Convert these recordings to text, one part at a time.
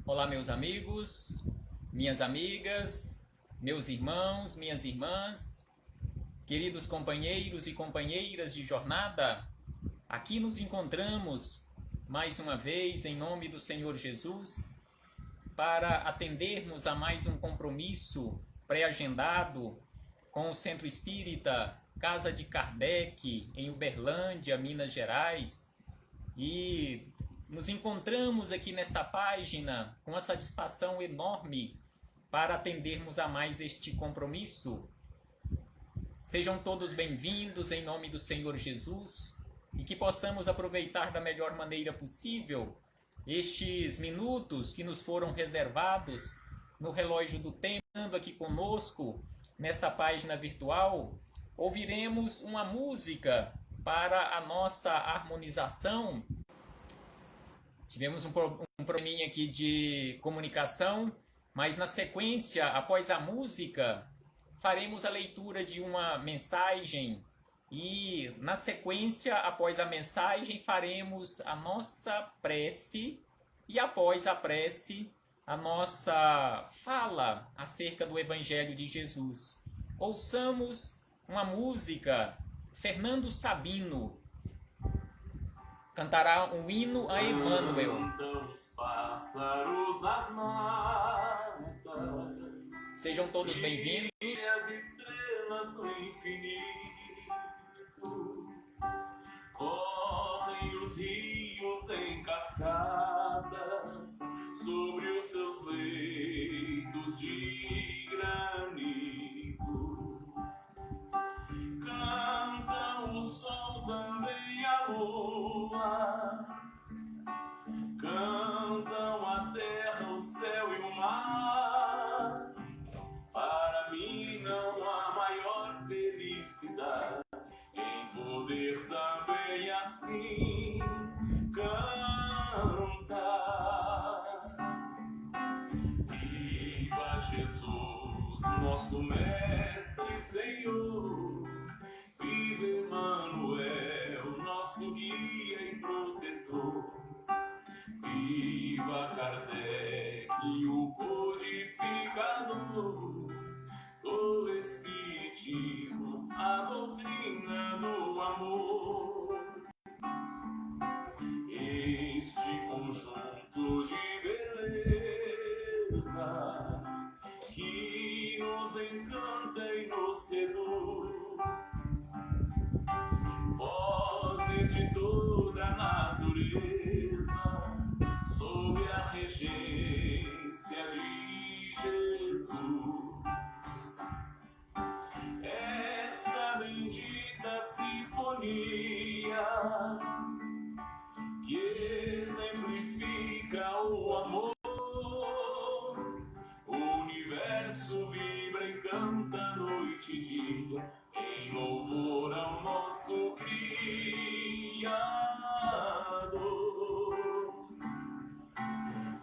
Olá, meus amigos, minhas amigas, meus irmãos, minhas irmãs, queridos companheiros e companheiras de jornada. Aqui nos encontramos mais uma vez em nome do Senhor Jesus para atendermos a mais um compromisso pré-agendado com o Centro Espírita Casa de Kardec em Uberlândia, Minas Gerais. E nos encontramos aqui nesta página com a satisfação enorme para atendermos a mais este compromisso. Sejam todos bem-vindos em nome do Senhor Jesus e que possamos aproveitar da melhor maneira possível estes minutos que nos foram reservados no relógio do tempo. Aqui conosco, nesta página virtual, ouviremos uma música para a nossa harmonização. Tivemos um probleminha aqui de comunicação, mas na sequência, após a música, faremos a leitura de uma mensagem e na sequência, após a mensagem, faremos a nossa prece e após a prece, a nossa fala acerca do Evangelho de Jesus. Ouçamos uma música, Fernando Sabino cantará um hino a Emmanuel. Cantam os pássaros das matas, sejam todos bem-vindos. E as estrelas do infinito, correm os rios em cascadas sobre os seus leitos de granito. Cantam o sol, também a lua, cantam a terra, o céu e o mar. Para mim não há maior felicidade em poder também assim cantar. Viva Jesus, nosso Mestre e Senhor. Viva Emmanuel, nosso guia e protetor. Viva Kardec, o codificador do Espiritismo, a doutrina do amor. Este conjunto de beleza que nos encanta e nos seduz, vozes de toda a natureza, sob a regência de Jesus. Esta bendita sinfonia que exemplifica o amor, o universo vibra e canta noite e dia em louvor ao nosso Criador.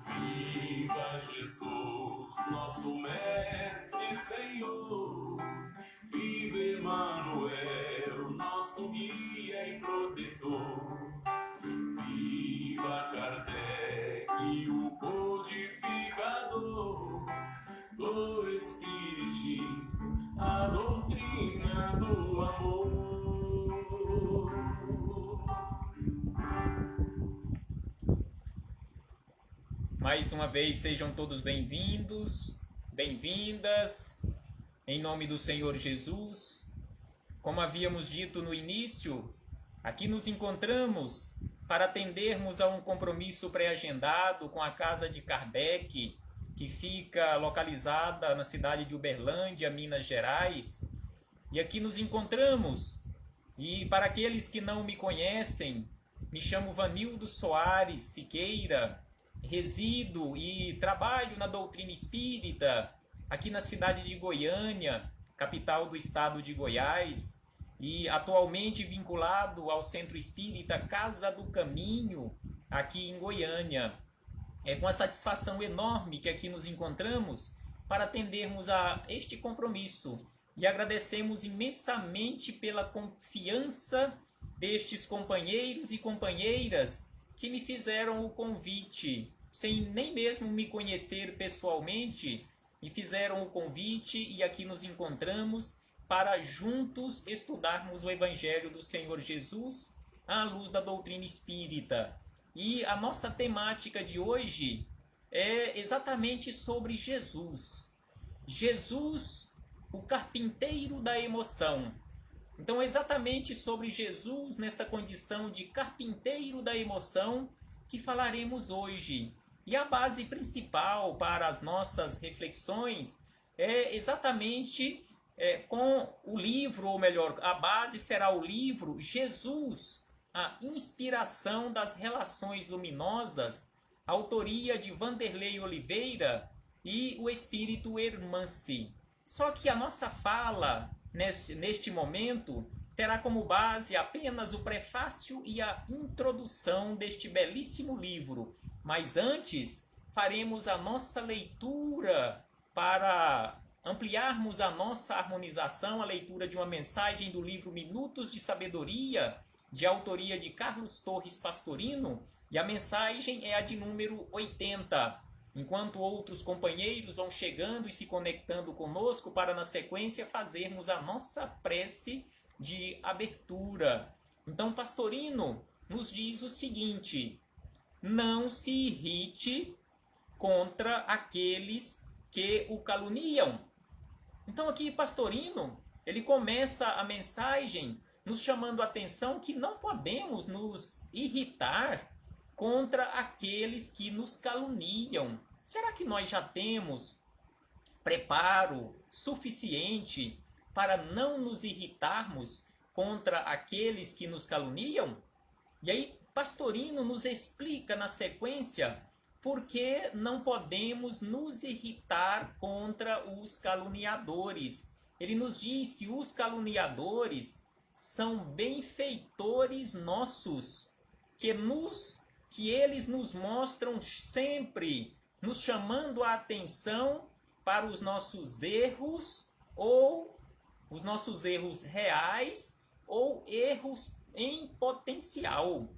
Viva Jesus, nosso Mestre e Senhor. Viva Emmanuel, nosso guia e protetor. Viva Kardec, o codificador do Espiritismo, a doutrina do amor. Mais uma vez, sejam todos bem-vindos, bem-vindas, em nome do Senhor Jesus. Como havíamos dito no início, aqui nos encontramos para atendermos a um compromisso pré-agendado com a Casa de Kardec, que fica localizada na cidade de Uberlândia, Minas Gerais. E aqui nos encontramos. E para aqueles que não me conhecem, me chamo Vanildo Soares Siqueira, resido e trabalho na doutrina espírita aqui na cidade de Goiânia, capital do estado de Goiás, e atualmente vinculado ao Centro Espírita Casa do Caminho, aqui em Goiânia. É com a satisfação enorme que aqui nos encontramos para atendermos a este compromisso e agradecemos imensamente pela confiança destes companheiros e companheiras que me fizeram o convite sem nem mesmo me conhecer pessoalmente, me fizeram o convite e aqui nos encontramos para juntos estudarmos o Evangelho do Senhor Jesus à luz da doutrina espírita. E a nossa temática de hoje é exatamente sobre Jesus. Jesus, o carpinteiro da emoção. Então, exatamente sobre Jesus, nesta condição de carpinteiro da emoção, que falaremos hoje. E a base principal para as nossas reflexões é exatamente com o livro, ou melhor, a base será o livro Jesus, a inspiração das relações luminosas, autoria de Vanderlei Oliveira e o espírito Hermance. Só que a nossa fala neste momento terá como base apenas o prefácio e a introdução deste belíssimo livro. Mas antes, faremos a nossa leitura para ampliarmos a nossa harmonização, a leitura de uma mensagem do livro Minutos de Sabedoria, de autoria de Carlos Torres Pastorino, e a mensagem é a de número 80. Enquanto outros companheiros vão chegando e se conectando conosco para, na sequência, fazermos a nossa prece de abertura. Então, Pastorino nos diz o seguinte: não se irrite contra aqueles que o caluniam. Então, aqui, Pastorino, ele começa a mensagem nos chamando a atenção que não podemos nos irritar contra aqueles que nos caluniam. Será que nós já temos preparo suficiente para não nos irritarmos contra aqueles que nos caluniam? E aí, Pastorino nos explica na sequência por que não podemos nos irritar contra os caluniadores. Ele nos diz que os caluniadores são benfeitores nossos, que eles nos mostram sempre, nos chamando a atenção para os nossos erros, ou os nossos erros reais, ou erros em potencial.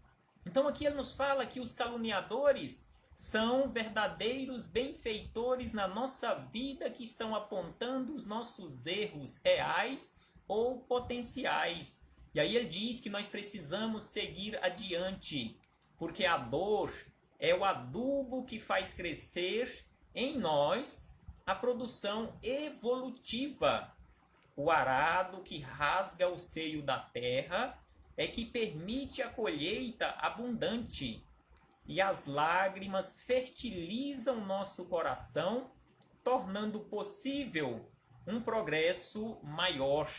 Então aqui ele nos fala que os caluniadores são verdadeiros benfeitores na nossa vida, que estão apontando os nossos erros reais ou potenciais. E aí ele diz que nós precisamos seguir adiante, porque a dor é o adubo que faz crescer em nós a produção evolutiva. O arado que rasga o seio da terra é que permite a colheita abundante, e as lágrimas fertilizam nosso coração, tornando possível um progresso maior.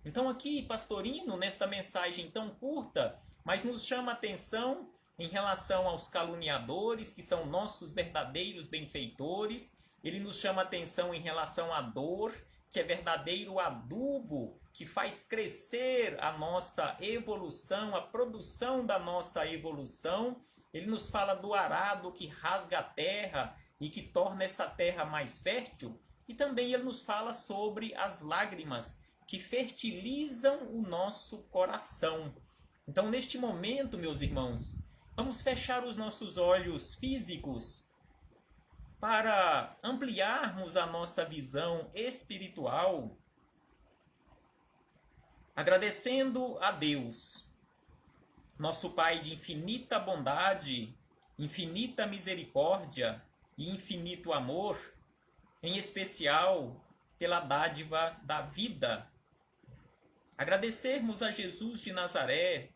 Então aqui, Pastorino, nesta mensagem tão curta, mas nos chama a atenção em relação aos caluniadores, que são nossos verdadeiros benfeitores. Ele nos chama a atenção em relação à dor, que é verdadeiro adubo, que faz crescer a nossa evolução, a produção da nossa evolução. Ele nos fala do arado que rasga a terra e que torna essa terra mais fértil. E também ele nos fala sobre as lágrimas que fertilizam o nosso coração. Então, neste momento, meus irmãos, vamos fechar os nossos olhos físicos para ampliarmos a nossa visão espiritual, agradecendo a Deus, nosso Pai de infinita bondade, infinita misericórdia e infinito amor, em especial pela dádiva da vida. Agradecermos a Jesus de Nazaré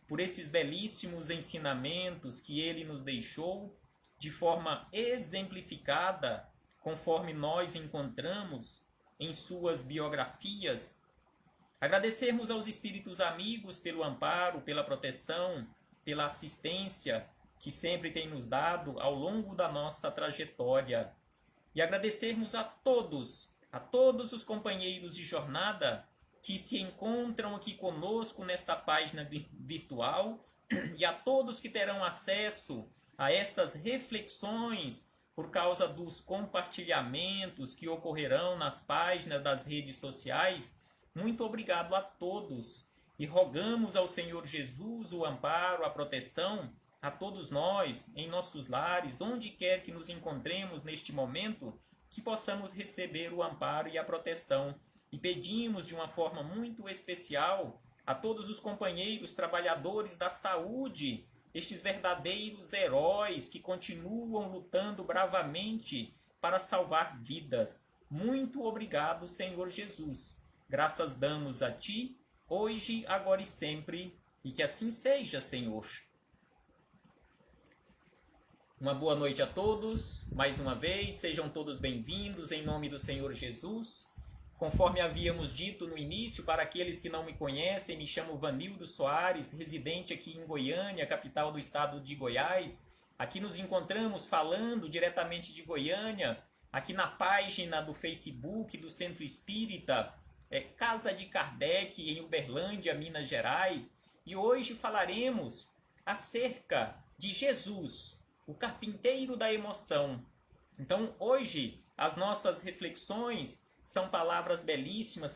por esses belíssimos ensinamentos que ele nos deixou de forma exemplificada, conforme nós encontramos em suas biografias. Agradecermos aos espíritos amigos pelo amparo, pela proteção, pela assistência que sempre tem nos dado ao longo da nossa trajetória. E agradecermos a todos os companheiros de jornada que se encontram aqui conosco nesta página virtual, e a todos que terão acesso a estas reflexões por causa dos compartilhamentos que ocorrerão nas páginas das redes sociais. Muito obrigado a todos, e rogamos ao Senhor Jesus o amparo, a proteção, a todos nós, em nossos lares, onde quer que nos encontremos neste momento, que possamos receber o amparo e a proteção. E pedimos de uma forma muito especial a todos os companheiros trabalhadores da saúde, estes verdadeiros heróis que continuam lutando bravamente para salvar vidas. Muito obrigado, Senhor Jesus. Graças damos a Ti, hoje, agora e sempre, e que assim seja, Senhor. Uma boa noite a todos, mais uma vez, sejam todos bem-vindos em nome do Senhor Jesus. Conforme havíamos dito no início, para aqueles que não me conhecem, me chamo Vanildo Soares, residente aqui em Goiânia, capital do estado de Goiás. Aqui nos encontramos falando diretamente de Goiânia, aqui na página do Facebook do Centro Espírita, Casa de Kardec, em Uberlândia, Minas Gerais. E hoje falaremos acerca de Jesus, o carpinteiro da emoção. Então, hoje, as nossas reflexões são palavras belíssimas,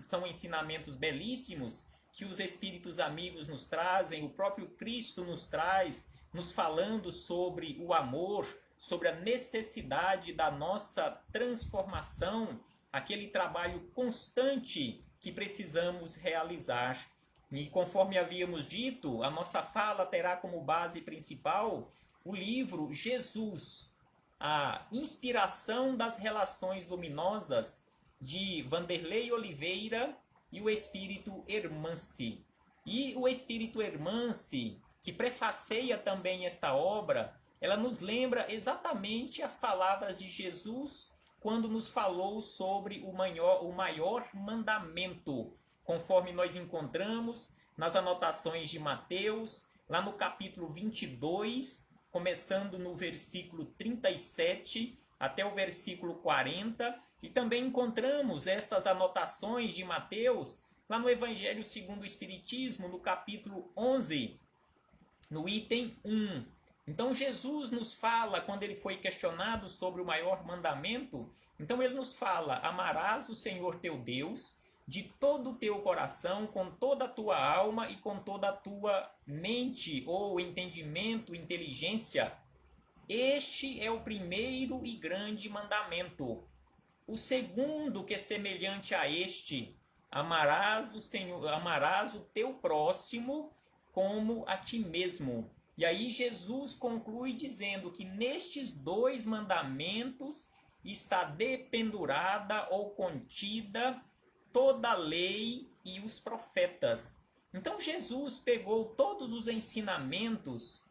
são ensinamentos belíssimos que os Espíritos amigos nos trazem, o próprio Cristo nos traz, nos falando sobre o amor, sobre a necessidade da nossa transformação, aquele trabalho constante que precisamos realizar. E conforme havíamos dito, a nossa fala terá como base principal o livro Jesus, a inspiração das relações luminosas, de Vanderlei Oliveira e o Espírito Hermance. E o Espírito Hermance, que prefaceia também esta obra, ela nos lembra exatamente as palavras de Jesus quando nos falou sobre o maior mandamento, conforme nós encontramos nas anotações de Mateus, lá no capítulo 22, começando no versículo 37 até o versículo 40, e também encontramos estas anotações de Mateus lá no Evangelho segundo o Espiritismo, no capítulo 11, no item 1. Então Jesus nos fala, quando ele foi questionado sobre o maior mandamento, então ele nos fala: amarás o Senhor teu Deus de todo o teu coração, com toda a tua alma e com toda a tua mente, ou entendimento, inteligência. Este é o primeiro e grande mandamento. O segundo, que é semelhante a este: amarás o teu próximo como a ti mesmo. E aí Jesus conclui dizendo que nestes dois mandamentos está dependurada ou contida toda a lei e os profetas. Então Jesus pegou todos os ensinamentos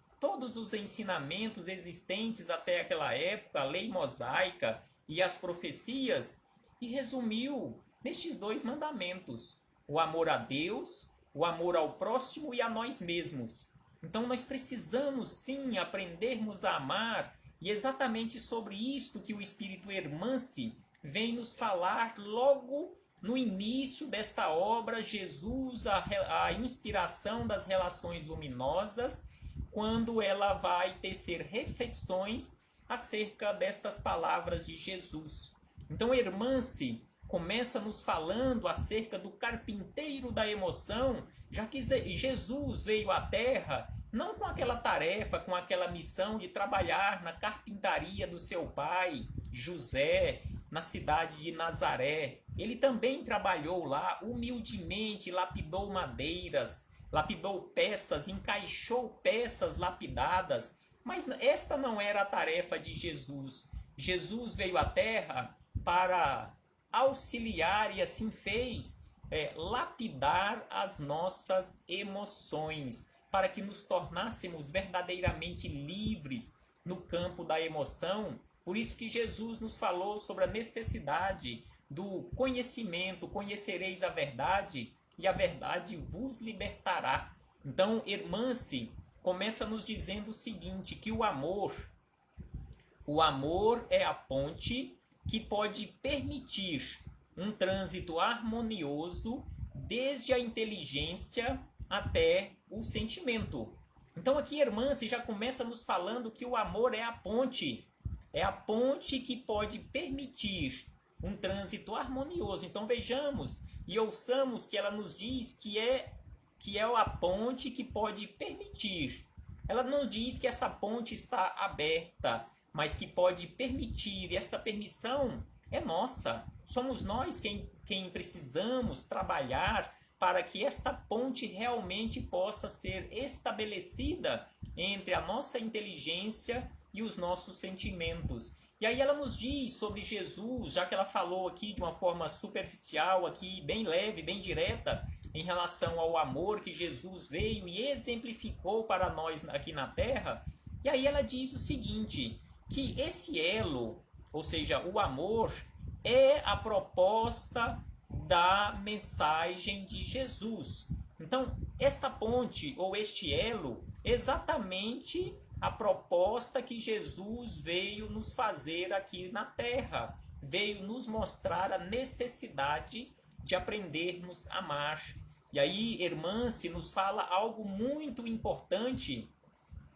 existentes até aquela época, a lei mosaica e as profecias, e resumiu nestes dois mandamentos: o amor a Deus, o amor ao próximo e a nós mesmos. Então nós precisamos sim aprendermos a amar, e exatamente sobre isto que o Espírito Hermance vem nos falar logo no início desta obra, Jesus, a inspiração das relações luminosas, quando ela vai tecer reflexões acerca destas palavras de Jesus. Então Hermance começa nos falando acerca do carpinteiro da emoção, já que Jesus veio à Terra não com aquela tarefa, com aquela missão de trabalhar na carpintaria do seu pai, José, na cidade de Nazaré. Ele também trabalhou lá humildemente, lapidou madeiras, lapidou peças, encaixou peças lapidadas. Mas esta não era a tarefa de Jesus. Jesus veio à Terra para auxiliar, e assim fez, lapidar as nossas emoções, para que nos tornássemos verdadeiramente livres no campo da emoção. Por isso que Jesus nos falou sobre a necessidade do conhecimento: conhecereis a verdade e a verdade vos libertará. Então, Hermance começa nos dizendo o seguinte, que o amor é a ponte que pode permitir um trânsito harmonioso desde a inteligência até o sentimento. Então aqui Hermance já começa nos falando que o amor é a ponte que pode permitir um trânsito harmonioso. Então vejamos e ouçamos que ela nos diz que é a ponte que pode permitir ela não diz que essa ponte está aberta, mas que pode permitir, e esta permissão é nossa. Somos nós quem precisamos trabalhar para que esta ponte realmente possa ser estabelecida entre a nossa inteligência e os nossos sentimentos. E aí ela nos diz sobre Jesus, já que ela falou aqui de uma forma superficial, aqui bem leve, bem direta, em relação ao amor que Jesus veio e exemplificou para nós aqui na Terra. E aí ela diz o seguinte, que esse elo, ou seja, o amor, é a proposta da mensagem de Jesus. Então, esta ponte ou este elo, exatamente a proposta que Jesus veio nos fazer aqui na Terra, veio nos mostrar a necessidade de aprendermos a amar. E aí, Hermance nos fala algo muito importante.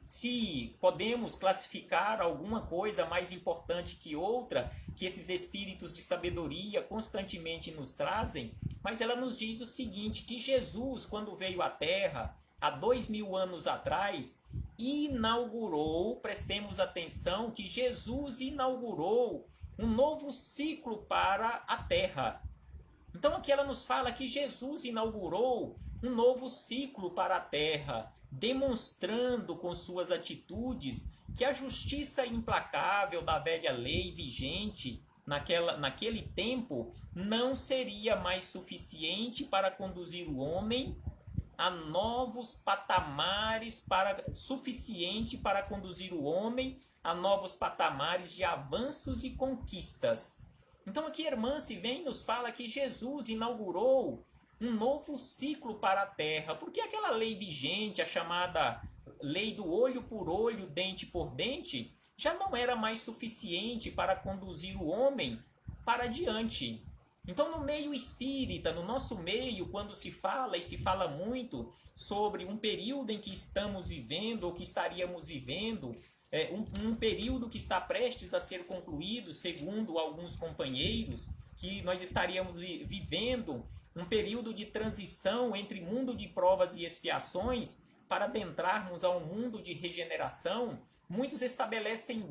Se podemos classificar alguma coisa mais importante que outra, que esses espíritos de sabedoria constantemente nos trazem, mas ela nos diz o seguinte, que Jesus, quando veio à Terra, há 2000 anos atrás, inaugurou, prestemos atenção, que Jesus inaugurou um novo ciclo para a Terra. Então aqui ela nos fala que Jesus inaugurou um novo ciclo para a Terra, demonstrando com suas atitudes que a justiça implacável da velha lei vigente naquele tempo não seria mais suficiente para conduzir o homem a novos patamares, suficiente para conduzir o homem a novos patamares de avanços e conquistas. Então aqui Hermance vem e nos fala que Jesus inaugurou um novo ciclo para a Terra, porque aquela lei vigente, a chamada lei do olho por olho, dente por dente, já não era mais suficiente para conduzir o homem para diante. Então, no meio espírita, no nosso meio, quando se fala, e se fala muito sobre um período em que estamos vivendo, ou que estaríamos vivendo, um período que está prestes a ser concluído, segundo alguns companheiros, que nós estaríamos vivendo um período de transição entre mundo de provas e expiações para adentrarmos a um mundo de regeneração. Muitos estabelecem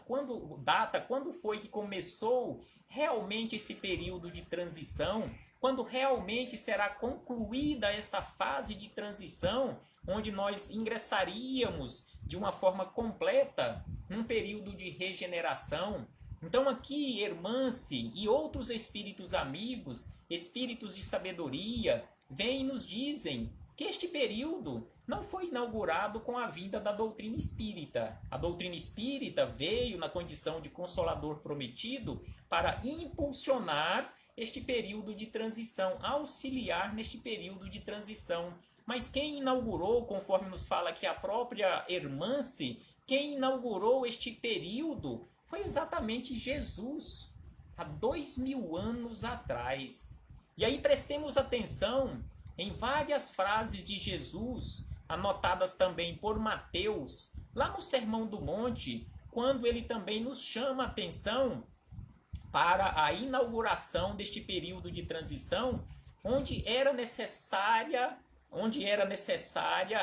quando foi que começou realmente esse período de transição, quando realmente será concluída esta fase de transição, onde nós ingressaríamos de uma forma completa num período de regeneração. Então aqui Hermance e outros espíritos amigos, espíritos de sabedoria, vêm e nos dizem que este período não foi inaugurado com a vinda da doutrina espírita. A doutrina espírita veio na condição de consolador prometido para impulsionar este período de transição, auxiliar neste período de transição. Mas quem inaugurou, conforme nos fala aqui a própria Hermance, quem inaugurou este período foi exatamente Jesus, há 2000 anos atrás. E aí prestemos atenção em várias frases de Jesus, anotadas também por Mateus, lá no Sermão do Monte, quando ele também nos chama a atenção para a inauguração deste período de transição, onde era necessária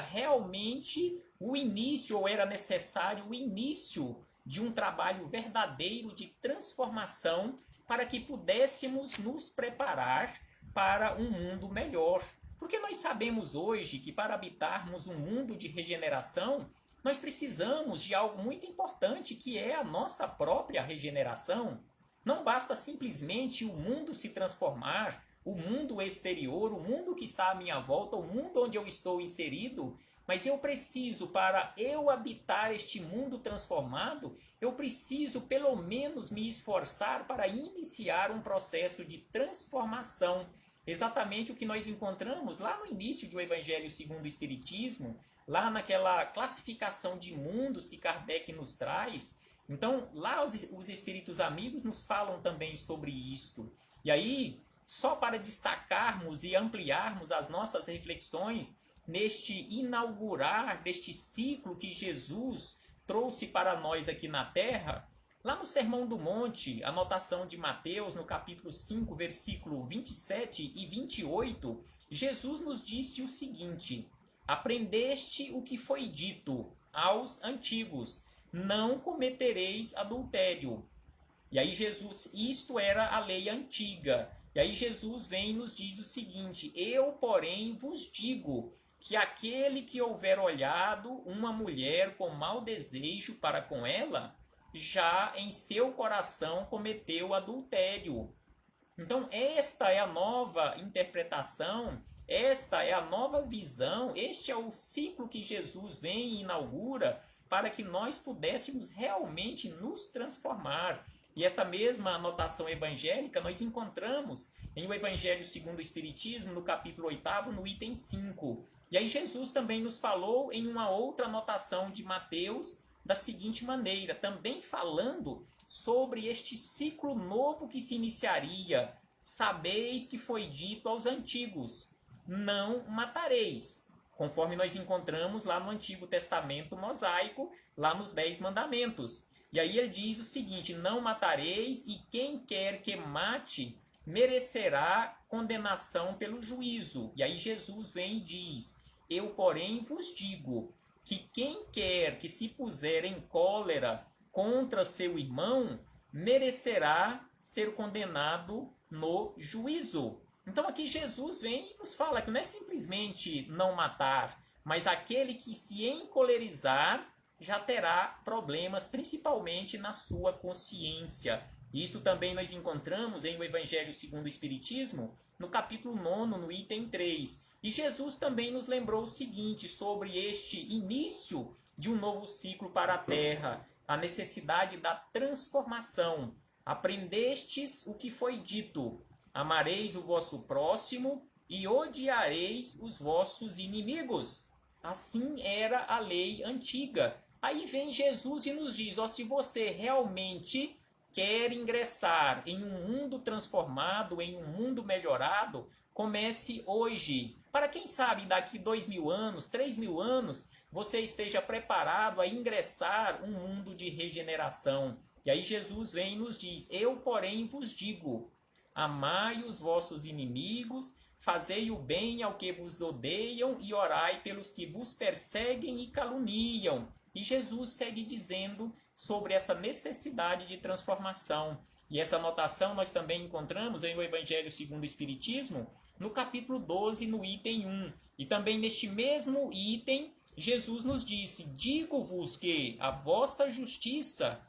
realmente o início, ou era necessário o início de um trabalho verdadeiro de transformação para que pudéssemos nos preparar para um mundo melhor. Porque nós sabemos hoje que para habitarmos um mundo de regeneração, nós precisamos de algo muito importante, que é a nossa própria regeneração. Não basta simplesmente o mundo se transformar, o mundo exterior, o mundo que está à minha volta, o mundo onde eu estou inserido, mas eu preciso, para eu habitar este mundo transformado, eu preciso pelo menos me esforçar para iniciar um processo de transformação. Exatamente o que nós encontramos lá no início do Evangelho segundo o Espiritismo, lá naquela classificação de mundos que Kardec nos traz. Então, lá os espíritos amigos nos falam também sobre isto. E aí, só para destacarmos e ampliarmos as nossas reflexões neste inaugurar deste ciclo que Jesus trouxe para nós aqui na Terra, lá no Sermão do Monte, anotação de Mateus, no capítulo 5, versículo 27 e 28, Jesus nos disse o seguinte: aprendeste o que foi dito aos antigos, não cometereis adultério. E aí Jesus, isto era a lei antiga. E aí Jesus vem e nos diz o seguinte: eu, porém, vos digo que aquele que houver olhado uma mulher com mau desejo para com ela, já em seu coração cometeu adultério. Então, esta é a nova interpretação, esta é a nova visão, este é o ciclo que Jesus vem e inaugura para que nós pudéssemos realmente nos transformar. E esta mesma anotação evangélica nós encontramos em o Evangelho segundo o Espiritismo, no capítulo 8º, no item 5. E aí Jesus também nos falou em uma outra anotação de Mateus, da seguinte maneira, também falando sobre este ciclo novo que se iniciaria. Sabeis que foi dito aos antigos, não matareis, conforme nós encontramos lá no Antigo Testamento mosaico, lá nos 10 mandamentos. E aí ele diz o seguinte: não matareis, e quem quer que mate merecerá condenação pelo juízo. E aí Jesus vem e diz: eu, porém, vos digo que quem quer que se puser em cólera contra seu irmão merecerá ser condenado no juízo. Então aqui Jesus vem e nos fala que não é simplesmente não matar, mas aquele que se encolerizar já terá problemas, principalmente na sua consciência. Isto também nós encontramos em o Evangelho segundo o Espiritismo, no capítulo 9, no item 3. E Jesus também nos lembrou o seguinte sobre este início de um novo ciclo para a Terra, a necessidade da transformação. Aprendestes o que foi dito: amareis o vosso próximo e odiareis os vossos inimigos. Assim era a lei antiga. Aí vem Jesus e nos diz: se você realmente quer ingressar em um mundo transformado, em um mundo melhorado, comece hoje. Para quem sabe daqui 2.000 anos, 3.000 anos, você esteja preparado a ingressar um mundo de regeneração. E aí Jesus vem e nos diz: eu, porém, vos digo, amai os vossos inimigos, fazei o bem ao que vos odeiam e orai pelos que vos perseguem e caluniam. E Jesus segue dizendo sobre essa necessidade de transformação. E essa anotação nós também encontramos em o Evangelho segundo o Espiritismo, no capítulo 12, no item 1. E também neste mesmo item, Jesus nos disse: digo-vos que a vossa justiça,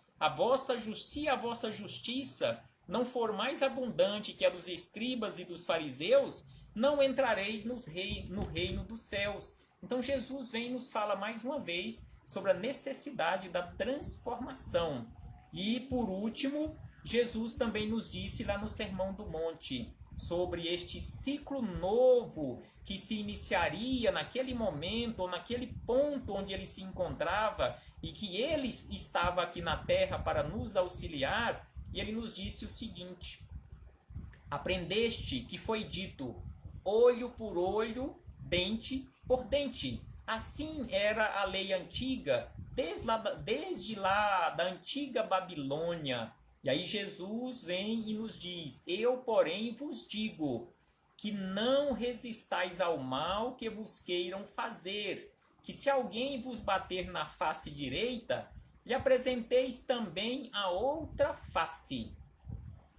se a vossa justiça não for mais abundante que a dos escribas e dos fariseus, não entrareis no reino dos céus. Então Jesus vem e nos fala mais uma vez sobre a necessidade da transformação. E por último, Jesus também nos disse lá no Sermão do Monte sobre este ciclo novo que se iniciaria naquele momento, ou naquele ponto onde ele se encontrava, e que ele estava aqui na terra para nos auxiliar. E ele nos disse o seguinte: aprendeste que foi dito olho por olho, dente por dente. Assim era a lei antiga, desde lá da antiga Babilônia. E aí Jesus vem e nos diz: eu, porém, vos digo que não resistais ao mal que vos queiram fazer, que se alguém vos bater na face direita, lhe apresenteis também a outra face.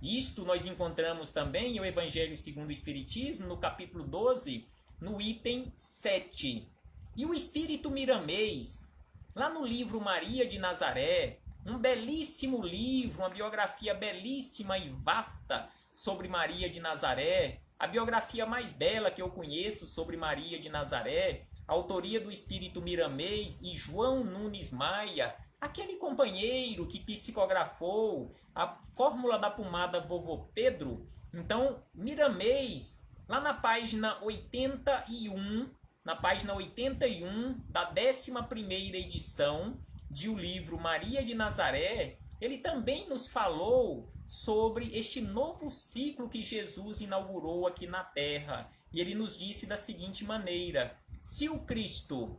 Isto nós encontramos também em o Evangelho segundo o Espiritismo, no capítulo 12, no item 7. E o Espírito Miramês, lá no livro Maria de Nazaré, um belíssimo livro, uma biografia belíssima e vasta sobre Maria de Nazaré, a biografia mais bela que eu conheço sobre Maria de Nazaré, a autoria do Espírito Miramês e João Nunes Maia, aquele companheiro que psicografou a fórmula da pomada Vovô Pedro. Então, Miramês, lá na página 81, da 11ª edição de o livro Maria de Nazaré, ele também nos falou sobre este novo ciclo que Jesus inaugurou aqui na Terra. E ele nos disse da seguinte maneira: se o Cristo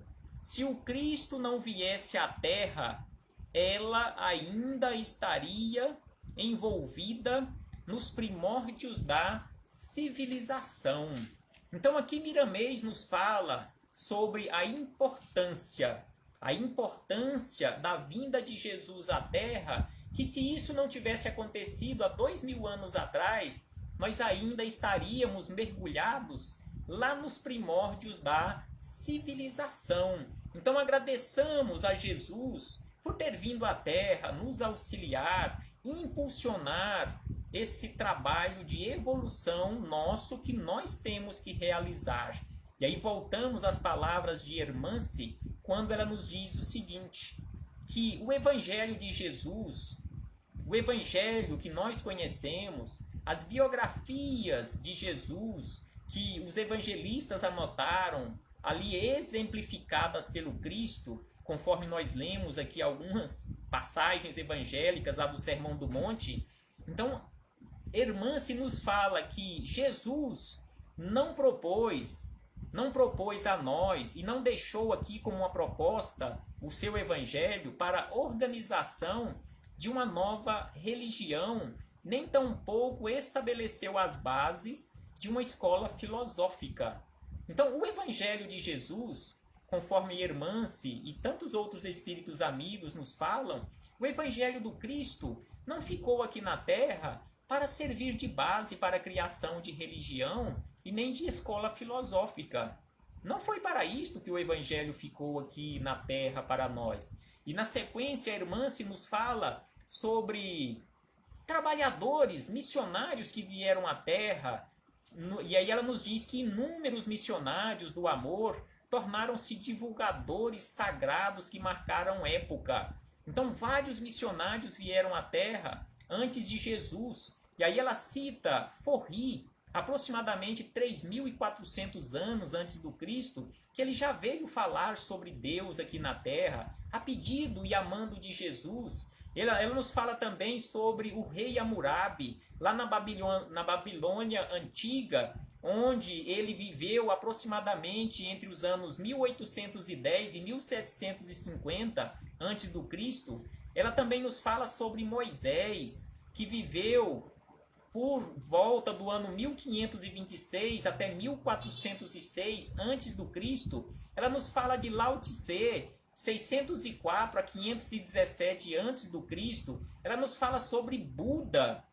não viesse à Terra, ela ainda estaria envolvida nos primórdios da civilização. Então aqui Miramês nos fala sobre a importância da vinda de Jesus à Terra, que se isso não tivesse acontecido há 2000 anos atrás, nós ainda estaríamos mergulhados lá nos primórdios da civilização. Então agradeçamos a Jesus por ter vindo à Terra, nos auxiliar, impulsionar esse trabalho de evolução nosso que nós temos que realizar. E aí voltamos às palavras de Hermance, quando ela nos diz o seguinte, que o Evangelho de Jesus, o Evangelho que nós conhecemos, as biografias de Jesus, que os evangelistas anotaram, ali exemplificadas pelo Cristo, conforme nós lemos aqui algumas passagens evangélicas lá do Sermão do Monte. Então, Hermance nos fala que Jesus não propôs a nós e não deixou aqui como uma proposta o seu evangelho para a organização de uma nova religião, nem tampouco estabeleceu as bases de uma escola filosófica. Então, o evangelho de Jesus, conforme Hermance e tantos outros espíritos amigos nos falam, o evangelho do Cristo não ficou aqui na Terra para servir de base para a criação de religião e nem de escola filosófica. Não foi para isto que o Evangelho ficou aqui na Terra para nós. E na sequência, Hermance nos fala sobre trabalhadores, missionários que vieram à Terra. E aí ela nos diz que inúmeros missionários do amor tornaram-se divulgadores sagrados que marcaram época. Então, vários missionários vieram à Terra antes de Jesus. E aí ela cita Forri, aproximadamente 3.400 anos antes do Cristo, que ele já veio falar sobre Deus aqui na Terra, a pedido e a mando de Jesus. Ela nos fala também sobre o rei Hammurabi, lá na Babilônia antiga, onde ele viveu aproximadamente entre os anos 1810 e 1750 antes do Cristo. Ela também nos fala sobre Moisés, que viveu por volta do ano 1526 até 1406 antes do Cristo. Ela nos fala de Lao Tse, 604 a 517 antes do Cristo. Ela nos fala sobre Buda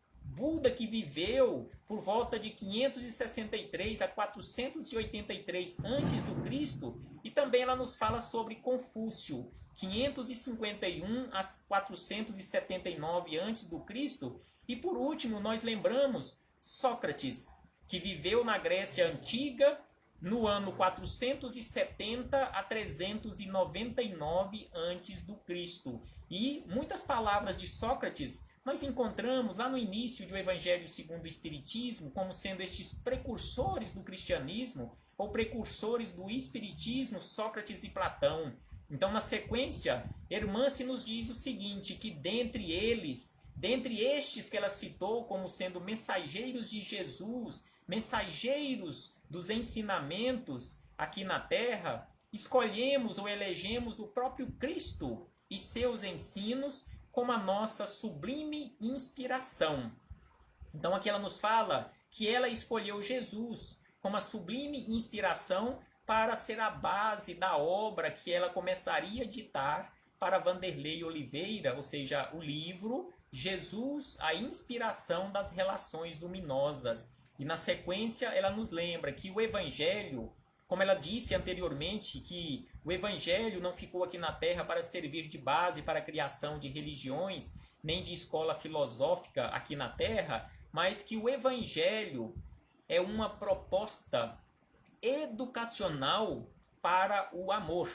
que viveu por volta de 563 a 483 antes do Cristo, e também ela nos fala sobre Confúcio, 551 a 479 antes do Cristo. E por último, nós lembramos Sócrates, que viveu na Grécia Antiga no ano 470 a 399 antes do Cristo. E muitas palavras de Sócrates nós encontramos lá no início do Evangelho segundo o Espiritismo, como sendo estes precursores do cristianismo ou precursores do espiritismo, Sócrates e Platão. Então, na sequência, Hermance nos diz o seguinte, que dentre estes que ela citou como sendo mensageiros de Jesus, mensageiros dos ensinamentos aqui na Terra, escolhemos ou elegemos o próprio Cristo e seus ensinos como a nossa sublime inspiração. Então aqui ela nos fala que ela escolheu Jesus como a sublime inspiração para ser a base da obra que ela começaria a ditar para Vanderlei Oliveira, ou seja, o livro Jesus, a inspiração das relações luminosas. E na sequência ela nos lembra que o Evangelho, como ela disse anteriormente, que o Evangelho não ficou aqui na Terra para servir de base para a criação de religiões, nem de escola filosófica aqui na Terra, mas que o Evangelho é uma proposta educacional para o amor.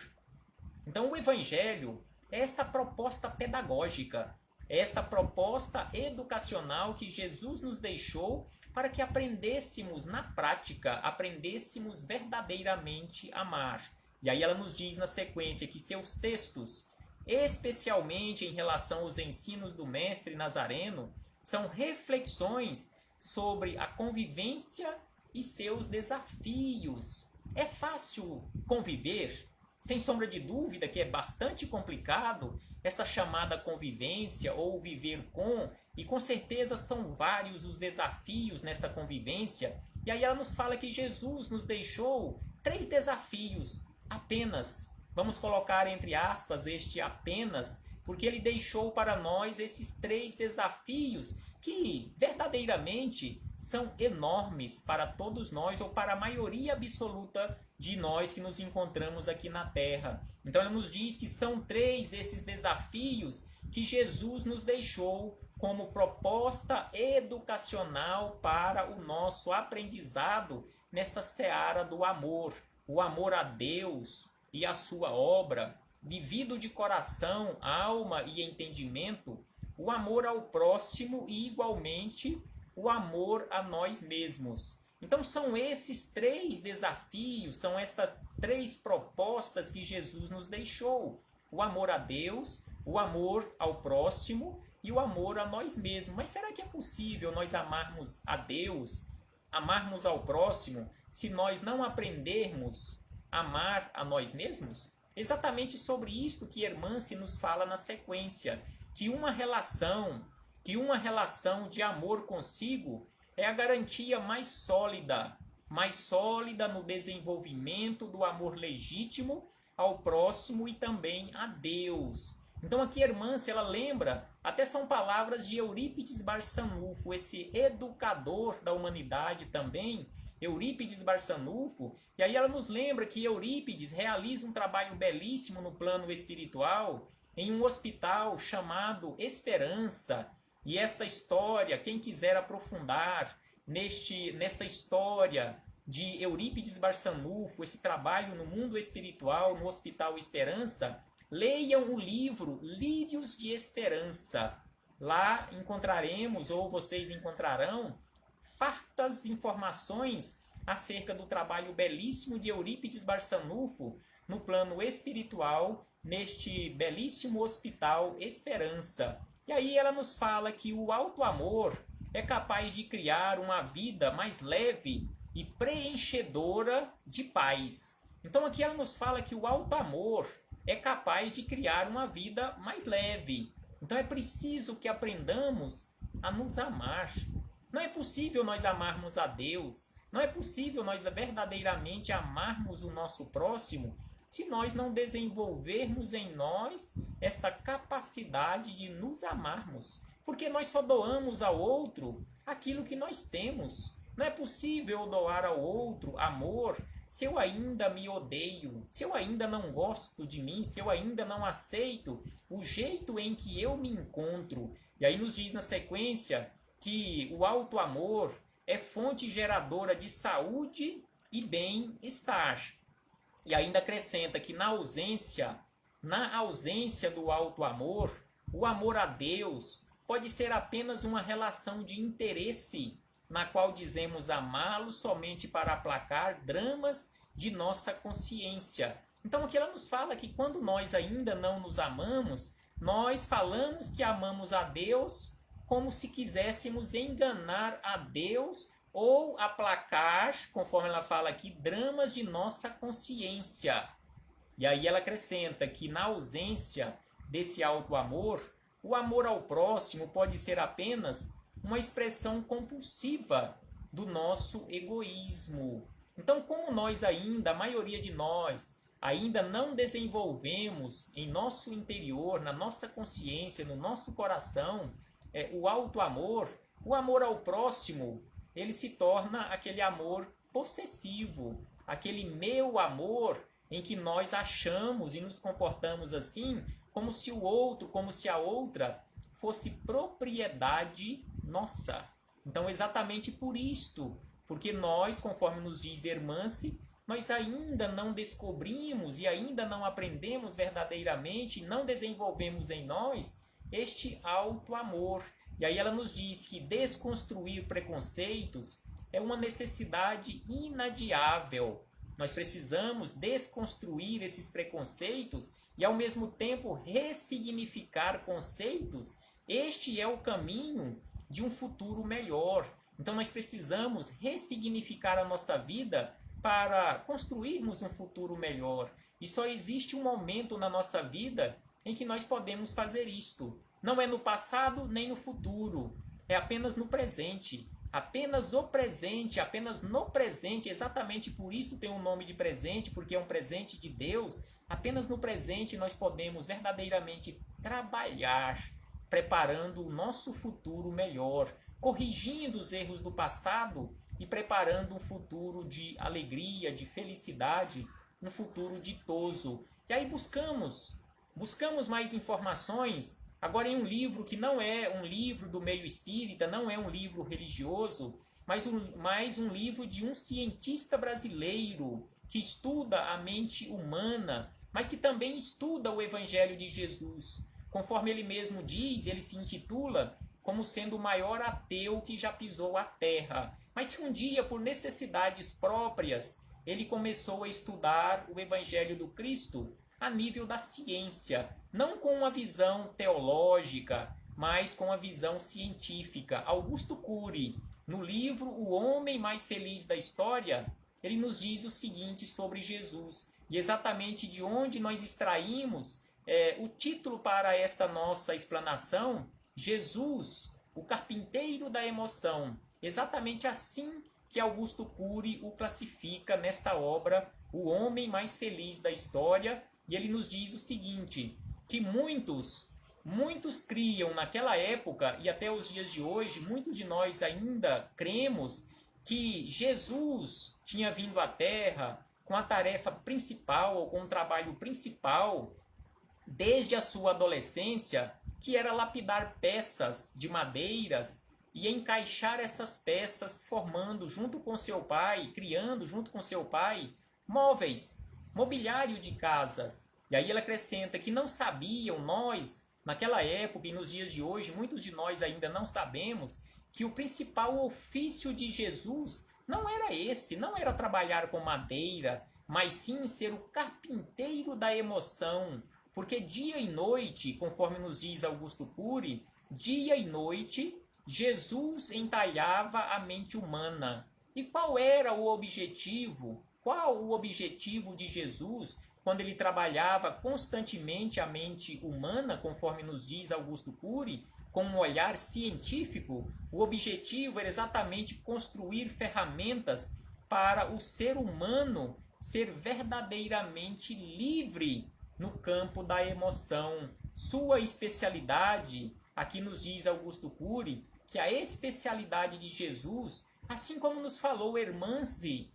Então o Evangelho é esta proposta pedagógica, é esta proposta educacional que Jesus nos deixou para que aprendêssemos na prática, aprendêssemos verdadeiramente a amar. E aí ela nos diz na sequência que seus textos, especialmente em relação aos ensinos do Mestre Nazareno, são reflexões sobre a convivência e seus desafios. É fácil conviver? Sem sombra de dúvida que é bastante complicado esta chamada convivência ou viver com, e com certeza são vários os desafios nesta convivência. E aí ela nos fala que Jesus nos deixou 3 desafios apenas. Vamos colocar entre aspas este apenas, porque ele deixou para nós esses 3 desafios que verdadeiramente são enormes para todos nós, ou para a maioria absoluta de nós que nos encontramos aqui na Terra. Então ele nos diz que são 3 esses desafios que Jesus nos deixou como proposta educacional para o nosso aprendizado nesta seara do amor. O amor a Deus e a sua obra, vivido de coração, alma e entendimento, o amor ao próximo e, igualmente, o amor a nós mesmos. Então são esses 3 desafios, são estas 3 propostas que Jesus nos deixou. O amor a Deus, o amor ao próximo e o amor a nós mesmos. Mas será que é possível nós amarmos a Deus, amarmos ao próximo, se nós não aprendermos a amar a nós mesmos? Exatamente sobre isto que Hermance nos fala na sequência, que uma relação de amor consigo é a garantia mais sólida no desenvolvimento do amor legítimo ao próximo e também a Deus. Então aqui Hermance, ela lembra, até são palavras de Eurípides Barçanufo, esse educador da humanidade também, Eurípides Barçanufo, e aí ela nos lembra que Eurípides realiza um trabalho belíssimo no plano espiritual em um hospital chamado Esperança. E esta história, quem quiser aprofundar nesta história de Eurípides Barçanufo, esse trabalho no mundo espiritual, no Hospital Esperança, leiam o livro Lírios de Esperança. Lá encontraremos, ou vocês encontrarão, fartas informações acerca do trabalho belíssimo de Eurípides Barçanufo no plano espiritual, neste belíssimo Hospital Esperança. E aí ela nos fala que o alto amor é capaz de criar uma vida mais leve e preenchedora de paz. Então aqui ela nos fala que o alto amor é capaz de criar uma vida mais leve. Então é preciso que aprendamos a nos amar. Não é possível nós amarmos a Deus, não é possível nós verdadeiramente amarmos o nosso próximo se nós não desenvolvermos em nós esta capacidade de nos amarmos. Porque nós só doamos ao outro aquilo que nós temos. Não é possível eu doar ao outro amor se eu ainda me odeio, se eu ainda não gosto de mim, se eu ainda não aceito o jeito em que eu me encontro. E aí nos diz na sequência que o alto amor é fonte geradora de saúde e bem-estar. E ainda acrescenta que na ausência do alto amor, o amor a Deus pode ser apenas uma relação de interesse, na qual dizemos amá-lo somente para aplacar dramas de nossa consciência. Então aqui ela nos fala que quando nós ainda não nos amamos, nós falamos que amamos a Deus como se quiséssemos enganar a Deus ou aplacar, conforme ela fala aqui, dramas de nossa consciência. E aí ela acrescenta que na ausência desse alto amor, o amor ao próximo pode ser apenas uma expressão compulsiva do nosso egoísmo. Então, como nós ainda, a maioria de nós, ainda não desenvolvemos em nosso interior, na nossa consciência, no nosso coração, o alto amor, o amor ao próximo, ele se torna aquele amor possessivo, aquele meu amor em que nós achamos e nos comportamos assim, como se o outro, como se a outra fosse propriedade nossa. Então, exatamente por isto, porque nós, conforme nos diz Hermance, nós ainda não descobrimos e ainda não aprendemos verdadeiramente, não desenvolvemos em nós este alto amor. E aí ela nos diz que desconstruir preconceitos é uma necessidade inadiável. Nós precisamos desconstruir esses preconceitos e, ao mesmo tempo, ressignificar conceitos. Este é o caminho de um futuro melhor. Então, nós precisamos ressignificar a nossa vida para construirmos um futuro melhor. E só existe um momento na nossa vida em que nós podemos fazer isto. Não é no passado nem no futuro, é apenas no presente. apenas o presente, apenas no presente, exatamente por isso tem o nome de presente, porque é um presente de Deus. Apenas no presente nós podemos verdadeiramente trabalhar, preparando o nosso futuro melhor, corrigindo os erros do passado e preparando um futuro de alegria, de felicidade, um futuro ditoso. E aí buscamos mais informações, agora em um livro que não é um livro do meio espírita, não é um livro religioso, mas um livro de um cientista brasileiro que estuda a mente humana, mas que também estuda o Evangelho de Jesus. Conforme ele mesmo diz, ele se intitula como sendo o maior ateu que já pisou a terra. Mas que um dia, por necessidades próprias, ele começou a estudar o Evangelho do Cristo a nível da ciência, não com uma visão teológica, mas com a visão científica. Augusto Cury, no livro O Homem Mais Feliz da História, ele nos diz o seguinte sobre Jesus, e exatamente de onde nós extraímos o título para esta nossa explanação, Jesus, o carpinteiro da emoção. Exatamente assim que Augusto Cury o classifica nesta obra, O Homem Mais Feliz da História, e ele nos diz o seguinte, que muitos criam naquela época, e até os dias de hoje, muitos de nós ainda cremos que Jesus tinha vindo à Terra com a tarefa principal, ou com o trabalho principal, desde a sua adolescência, que era lapidar peças de madeiras e encaixar essas peças, formando junto com seu pai, criando junto com seu pai, móveis, mobiliário de casas. E aí ele acrescenta que não sabiam nós, naquela época e nos dias de hoje, muitos de nós ainda não sabemos, que o principal ofício de Jesus não era esse, não era trabalhar com madeira, mas sim ser o carpinteiro da emoção. Porque dia e noite, conforme nos diz Augusto Cury, dia e noite, Jesus entalhava a mente humana. E qual era o objetivo? Qual o objetivo de Jesus quando ele trabalhava constantemente a mente humana, conforme nos diz Augusto Cury, com um olhar científico? O objetivo era exatamente construir ferramentas para o ser humano ser verdadeiramente livre no campo da emoção. Sua especialidade, aqui nos diz Augusto Cury, que a especialidade de Jesus, assim como nos falou Hermance,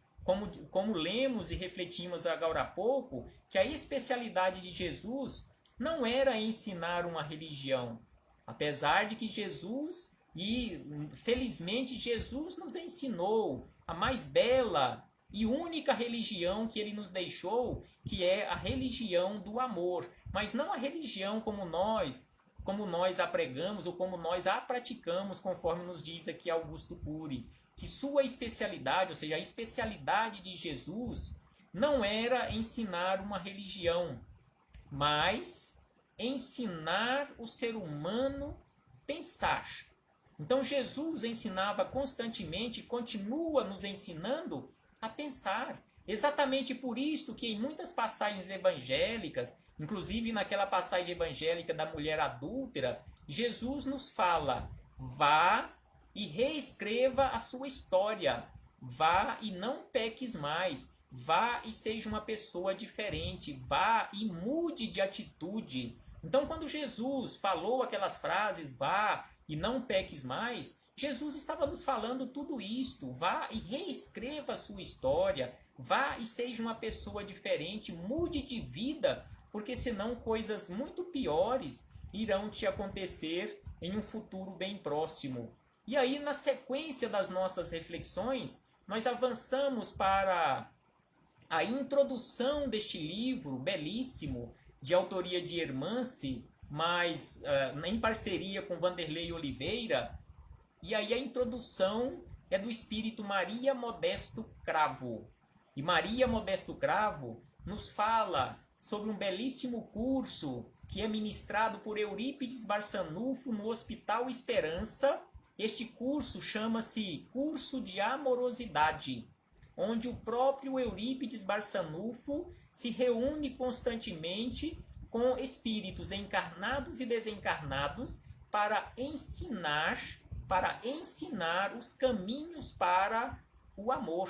como lemos e refletimos agora há pouco, que a especialidade de Jesus não era ensinar uma religião, apesar de que Jesus, e felizmente Jesus nos ensinou a mais bela e única religião que ele nos deixou, que é a religião do amor, mas não a religião como nós a pregamos ou como nós a praticamos, conforme nos diz aqui Augusto Cury, que sua especialidade, ou seja, a especialidade de Jesus, não era ensinar uma religião, mas ensinar o ser humano pensar. Então Jesus ensinava constantemente e continua nos ensinando a pensar. Exatamente por isso que em muitas passagens evangélicas, inclusive naquela passagem evangélica da mulher adúltera, Jesus nos fala: vá e reescreva a sua história, vá e não peques mais, vá e seja uma pessoa diferente, vá e mude de atitude. Então, quando Jesus falou aquelas frases, vá e não peques mais, Jesus estava nos falando tudo isto. Vá e reescreva a sua história, vá e seja uma pessoa diferente, mude de vida, porque senão coisas muito piores irão te acontecer em um futuro bem próximo. E aí, na sequência das nossas reflexões, nós avançamos para a introdução deste livro belíssimo, de autoria de Hermance, mas em parceria com Vanderlei Oliveira. E aí a introdução é do espírito Maria Modesto Cravo. E Maria Modesto Cravo nos fala sobre um belíssimo curso que é ministrado por Eurípides Barçanufo no Hospital Esperança. Este curso chama-se Curso de Amorosidade, onde o próprio Eurípides Barçanufo se reúne constantemente com espíritos encarnados e desencarnados para ensinar para ensinar os caminhos para o amor.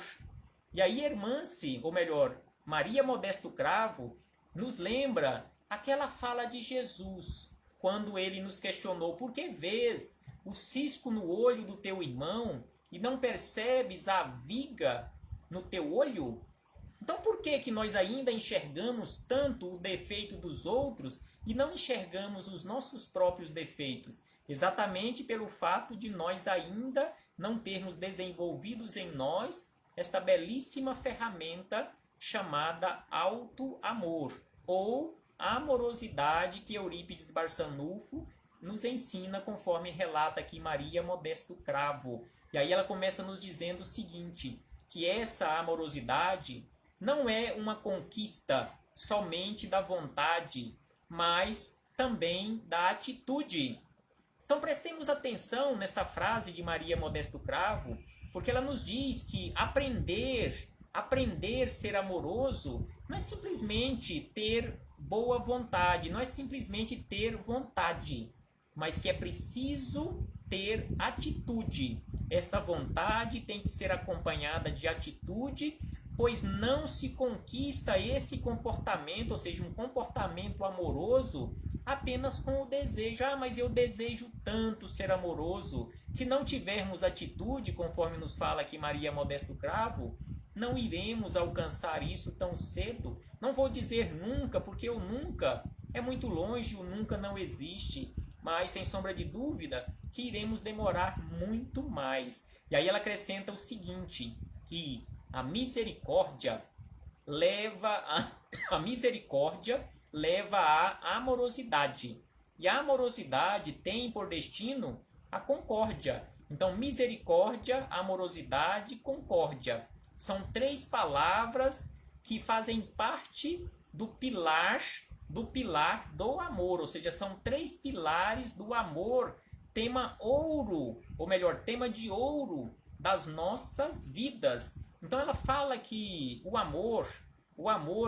E aí Hermance, ou melhor, Maria Modesto Cravo, nos lembra aquela fala de Jesus, quando ele nos questionou: por que vês o cisco no olho do teu irmão e não percebes a viga no teu olho? Então por que que nós ainda enxergamos tanto o defeito dos outros e não enxergamos os nossos próprios defeitos? Exatamente pelo fato de nós ainda não termos desenvolvidos em nós esta belíssima ferramenta chamada auto-amor, ou amorosidade, que Eurípides Barçanufo nos ensina, conforme relata aqui Maria Modesto Cravo. E aí ela começa nos dizendo o seguinte, que essa amorosidade não é uma conquista somente da vontade, mas também da atitude. Então prestemos atenção nesta frase de Maria Modesto Cravo, porque ela nos diz que aprender a ser amoroso não é simplesmente ter boa vontade, não é simplesmente ter vontade, mas que é preciso ter atitude. Esta vontade tem que ser acompanhada de atitude, pois não se conquista esse comportamento, ou seja, um comportamento amoroso, apenas com o desejo. Ah, mas eu desejo tanto ser amoroso. Se não tivermos atitude, conforme nos fala aqui Maria Modesto Cravo, não iremos alcançar isso tão cedo. Não vou dizer nunca, porque o nunca é muito longe, o nunca não existe. Mas, sem sombra de dúvida, que iremos demorar muito mais. E aí ela acrescenta o seguinte, que a misericórdia leva à amorosidade. E a amorosidade tem por destino a concórdia. Então, misericórdia, amorosidade, concórdia. São três palavras que fazem parte do pilar do amor. Ou seja, são três pilares do amor, tema ouro, ou melhor, tema de ouro das nossas vidas. Então ela fala que o amor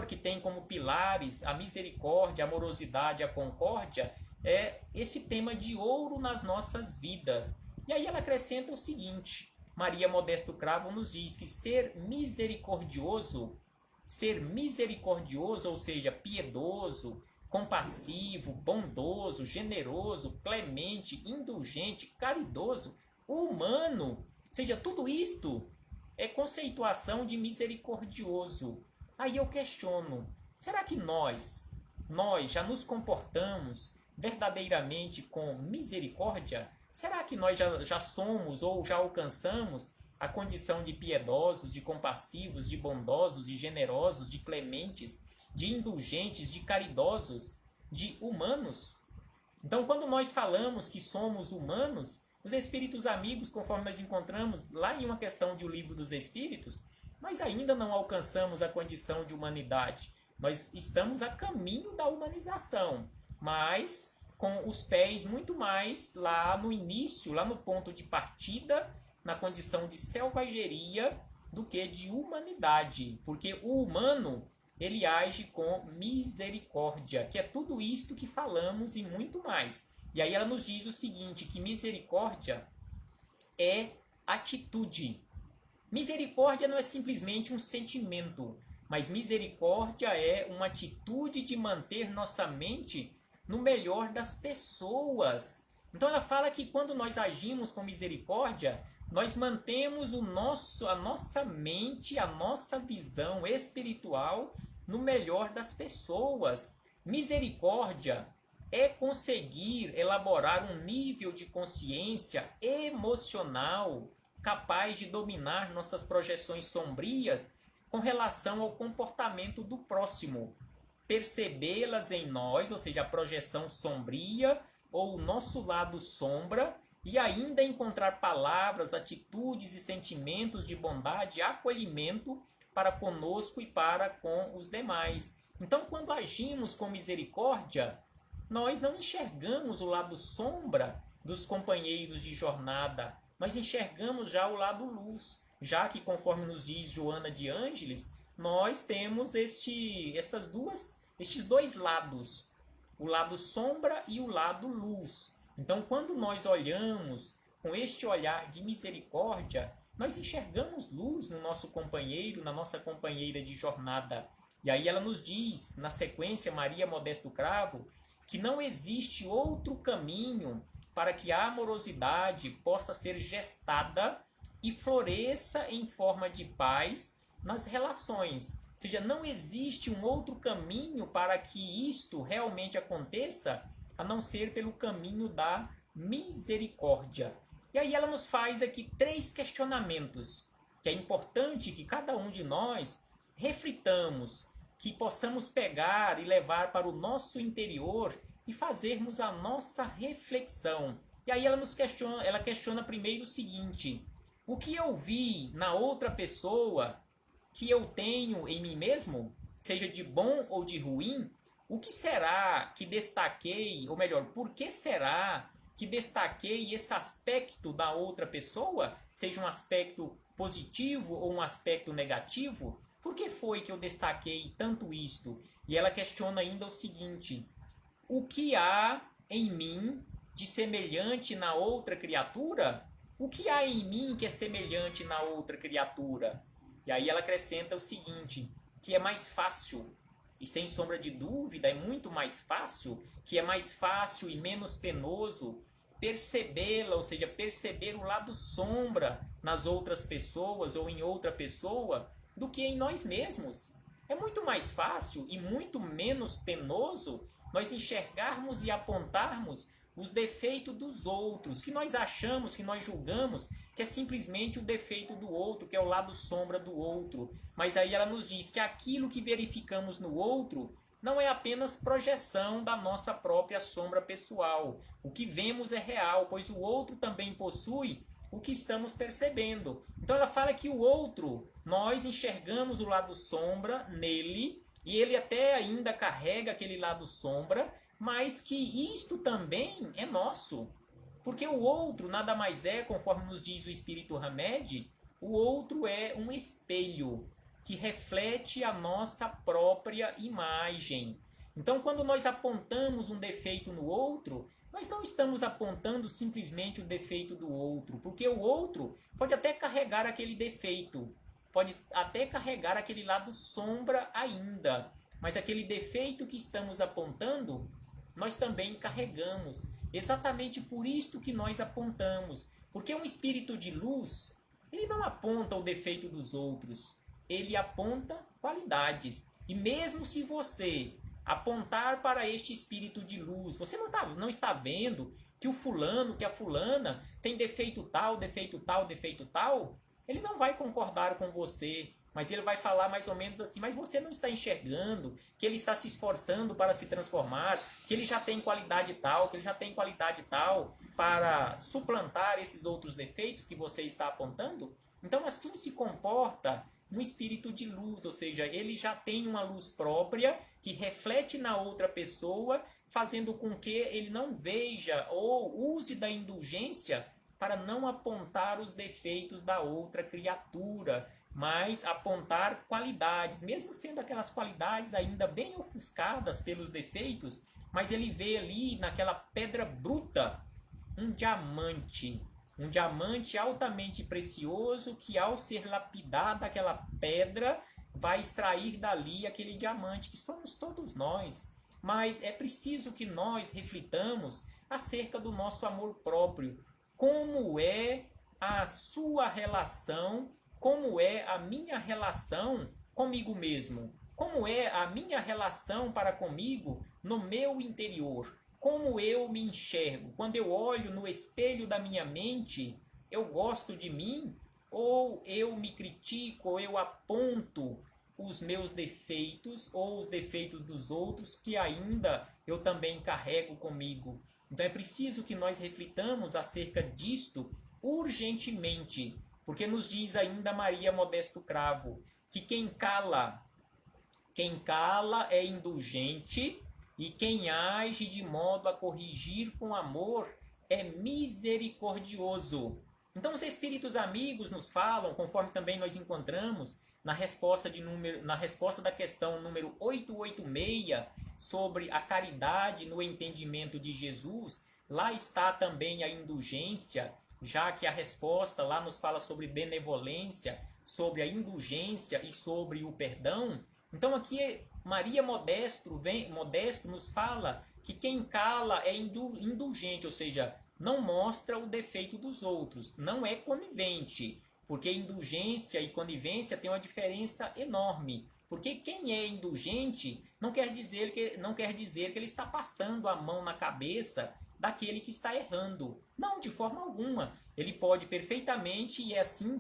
que tem como pilares a misericórdia, a amorosidade, a concórdia, é esse tema de ouro nas nossas vidas. E aí ela acrescenta o seguinte, Maria Modesto Cravo nos diz que ser misericordioso, ou seja, piedoso, compassivo, bondoso, generoso, clemente, indulgente, caridoso, humano, ou seja, tudo isto é conceituação de misericordioso. Aí eu questiono, será que nós já nos comportamos verdadeiramente com misericórdia? Será que nós já somos ou já alcançamos a condição de piedosos, de compassivos, de bondosos, de generosos, de clementes, de indulgentes, de caridosos, de humanos? Então, quando nós falamos que somos humanos, os espíritos amigos, conforme nós encontramos lá em uma questão de O Livro dos Espíritos, nós ainda não alcançamos a condição de humanidade. Nós estamos a caminho da humanização, mas com os pés muito mais lá no início, lá no ponto de partida, na condição de selvageria, do que de humanidade. Porque o humano, ele age com misericórdia, que é tudo isto que falamos e muito mais. E aí ela nos diz o seguinte, que misericórdia é atitude. Misericórdia não é simplesmente um sentimento, mas misericórdia é uma atitude de manter nossa mente no melhor das pessoas. Então ela fala que quando nós agimos com misericórdia, nós mantemos a nossa mente, a nossa visão espiritual no melhor das pessoas. Misericórdia é conseguir elaborar um nível de consciência emocional capaz de dominar nossas projeções sombrias com relação ao comportamento do próximo. Percebê-las em nós, ou seja, a projeção sombria ou o nosso lado sombra, e ainda encontrar palavras, atitudes e sentimentos de bondade e acolhimento para conosco e para com os demais. Então, quando agimos com misericórdia, nós não enxergamos o lado sombra dos companheiros de jornada, nós enxergamos já o lado luz, já que, conforme nos diz Joana de Ângeles, nós temos estes dois lados, o lado sombra e o lado luz. Então, quando nós olhamos com este olhar de misericórdia, nós enxergamos luz no nosso companheiro, na nossa companheira de jornada. E aí ela nos diz, na sequência, Maria Modesto Cravo, que não existe outro caminho para que a amorosidade possa ser gestada e floresça em forma de paz nas relações. Ou seja, não existe um outro caminho para que isto realmente aconteça, a não ser pelo caminho da misericórdia. E aí ela nos faz aqui 3 questionamentos, que é importante que cada um de nós reflitamos, que possamos pegar e levar para o nosso interior e fazermos a nossa reflexão. E aí ela questiona primeiro o seguinte: o que eu vi na outra pessoa que eu tenho em mim mesmo, seja de bom ou de ruim, o que será que destaquei, ou melhor, por que será que destaquei esse aspecto da outra pessoa, seja um aspecto positivo ou um aspecto negativo? Por que foi que eu destaquei tanto isto? E ela questiona ainda o seguinte: o que há em mim de semelhante na outra criatura? O que há em mim que é semelhante na outra criatura? E aí ela acrescenta o seguinte, que é mais fácil, e sem sombra de dúvida é muito mais fácil, que é mais fácil e menos penoso percebê-la, ou seja, perceber o lado sombra nas outras pessoas ou em outra pessoa, do que em nós mesmos. É muito mais fácil e muito menos penoso nós enxergarmos e apontarmos os defeitos dos outros, que nós achamos, que nós julgamos que é simplesmente o defeito do outro, que é o lado sombra do outro. Mas aí ela nos diz que aquilo que verificamos no outro não é apenas projeção da nossa própria sombra pessoal. O que vemos é real, pois o outro também possui o que estamos percebendo. Então ela fala que o outro, nós enxergamos o lado sombra nele, e ele até ainda carrega aquele lado sombra, mas que isto também é nosso. Porque o outro nada mais é, conforme nos diz o Espírito Hamed, o outro é um espelho que reflete a nossa própria imagem. Então, quando nós apontamos um defeito no outro, nós não estamos apontando simplesmente o defeito do outro, porque o outro pode até carregar aquele defeito, pode até carregar aquele lado sombra ainda, mas aquele defeito que estamos apontando, nós também carregamos. Exatamente por isto que nós apontamos, porque um espírito de luz, ele não aponta o defeito dos outros, ele aponta qualidades. E mesmo se você apontar para este espírito de luz, você não está vendo que o fulano, que a fulana tem defeito tal, defeito tal, defeito tal, ele não vai concordar com você, mas ele vai falar mais ou menos assim, mas você não está enxergando que ele está se esforçando para se transformar, que ele já tem qualidade tal, que ele já tem qualidade tal para suplantar esses outros defeitos que você está apontando? Então assim se comporta um espírito de luz, ou seja, ele já tem uma luz própria que reflete na outra pessoa, fazendo com que ele não veja ou use da indulgência para não apontar os defeitos da outra criatura, mas apontar qualidades, mesmo sendo aquelas qualidades ainda bem ofuscadas pelos defeitos, mas ele vê ali naquela pedra bruta um diamante altamente precioso que, ao ser lapidada aquela pedra, vai extrair dali aquele diamante que somos todos nós. Mas é preciso que nós reflitamos acerca do nosso amor próprio. Como é a sua relação, como é a minha relação comigo mesmo? Como é a minha relação para comigo no meu interior? Como eu me enxergo? Quando eu olho no espelho da minha mente, eu gosto de mim? Ou eu me critico, ou eu aponto os meus defeitos ou os defeitos dos outros que ainda eu também carrego comigo? Então é preciso que nós reflitamos acerca disto urgentemente, porque nos diz ainda Maria Modesto Cravo que quem cala é indulgente, e quem age de modo a corrigir com amor é misericordioso. Então os espíritos amigos nos falam, conforme também nós encontramos na resposta da questão número 886, sobre a caridade no entendimento de Jesus. Lá está também a indulgência, já que a resposta lá nos fala sobre benevolência, sobre a indulgência e sobre o perdão. Então aqui Maria Modesto nos fala que quem cala é indulgente, ou seja, não mostra o defeito dos outros, não é conivente, porque indulgência e conivência têm uma diferença enorme. Porque quem é indulgente não quer dizer que ele está passando a mão na cabeça daquele que está errando. Não, de forma alguma. Ele pode perfeitamente, e é assim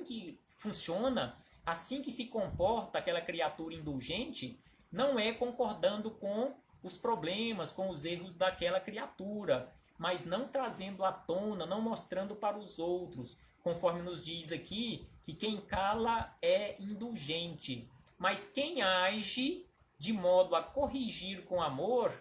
que funciona, assim que se comporta aquela criatura indulgente, não é concordando com os problemas, com os erros daquela criatura, mas não trazendo à tona, não mostrando para os outros, conforme nos diz aqui, que quem cala é indulgente. Mas quem age de modo a corrigir com amor,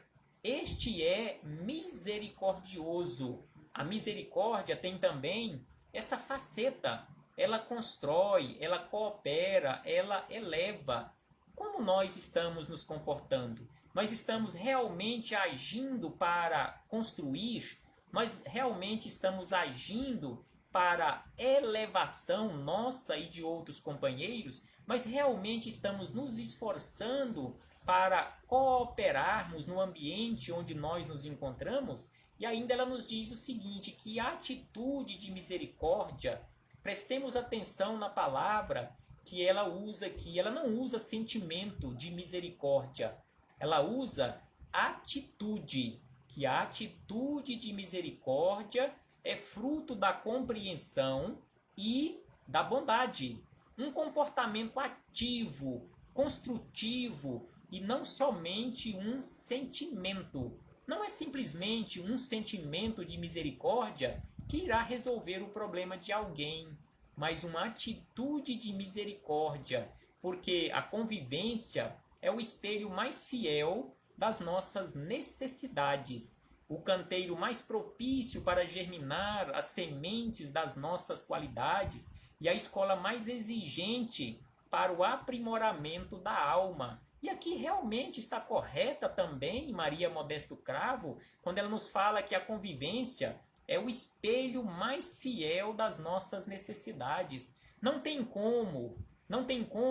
este é misericordioso. A misericórdia tem também essa faceta. Ela constrói, ela coopera, ela eleva. Como nós estamos nos comportando? Nós estamos realmente agindo para construir? Nós realmente estamos agindo para elevação nossa e de outros companheiros? Nós realmente estamos nos esforçando para cooperarmos no ambiente onde nós nos encontramos? E ainda ela nos diz o seguinte, que a atitude de misericórdia, prestemos atenção na palavra que ela usa aqui, ela não usa sentimento de misericórdia, ela usa atitude, que a atitude de misericórdia é fruto da compreensão e da bondade. Um comportamento ativo, construtivo e não somente um sentimento. Não é simplesmente um sentimento de misericórdia que irá resolver o problema de alguém, mas uma atitude de misericórdia, porque a convivência é o espelho mais fiel das nossas necessidades, o canteiro mais propício para germinar as sementes das nossas qualidades e a escola mais exigente para o aprimoramento da alma. E aqui realmente está correta também Maria Modesto Cravo, quando ela nos fala que a convivência é o espelho mais fiel das nossas necessidades. Não tem como